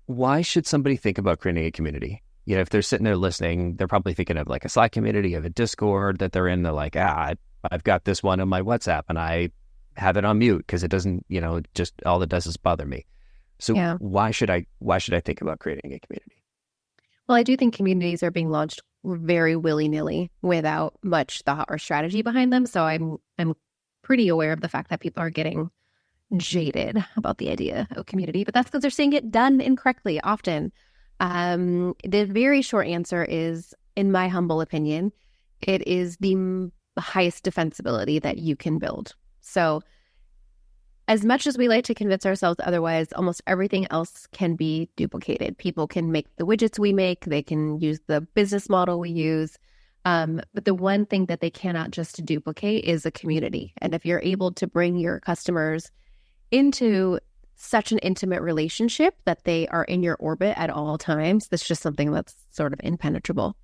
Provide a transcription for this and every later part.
why should somebody think about creating a community? If they're sitting there listening, they're probably thinking of like a Slack community, of a Discord that they're in. They're like, I've got this one on my WhatsApp and I have it on mute because it doesn't, just all it does is bother me. So why should I think about creating a community? Well, I do think communities are being launched very willy-nilly without much thought or strategy behind them. So I'm pretty aware of the fact that people are getting jaded about the idea of community, but that's because they're seeing it done incorrectly often. The very short answer is, in my humble opinion, it is the highest defensibility that you can build. So as much as we like to convince ourselves otherwise, almost everything else can be duplicated. People can make the widgets we make. They can use the business model we use. But the one thing that they cannot just duplicate is a community. And if you're able to bring your customers into such an intimate relationship that they are in your orbit at all times, that's just something that's sort of impenetrable.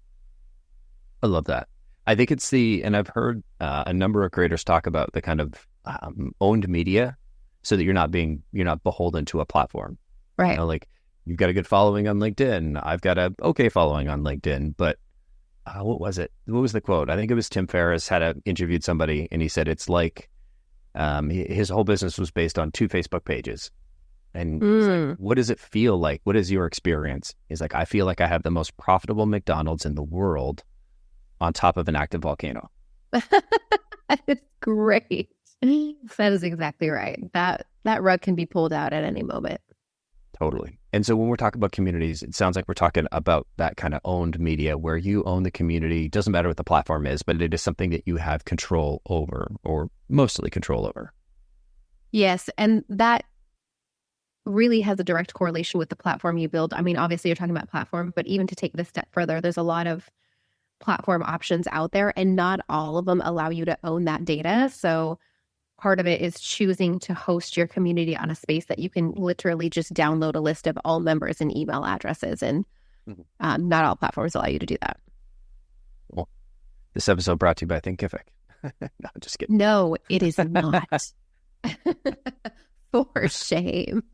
I love that. I think it's and I've heard a number of creators talk about the kind of owned media, so that you're not beholden to a platform. Right. Like you've got a good following on LinkedIn. I've got a okay following on LinkedIn, but what was it? What was the quote? I think it was Tim Ferriss interviewed somebody and he said, it's like his whole business was based on 2 Facebook pages. And he's like, what does it feel like? What is your experience? He's like, I feel like I have the most profitable McDonald's in the world on top of an active volcano. That is great. That is exactly right. That rug can be pulled out at any moment. Totally. And so when we're talking about communities, it sounds like we're talking about that kind of owned media where you own the community. Doesn't matter what the platform is, but it is something that you have control over, or mostly control over. Yes. And that really has a direct correlation with the platform you build. I mean, obviously you're talking about platform, but even to take this step further, there's a lot of platform options out there and not all of them allow you to own that data. So part of it is choosing to host your community on a space that you can literally just download a list of all members and email addresses. And not all platforms allow you to do that. Well, this episode brought to you by Thinkific. No, I'm just kidding. No, it is not. For shame.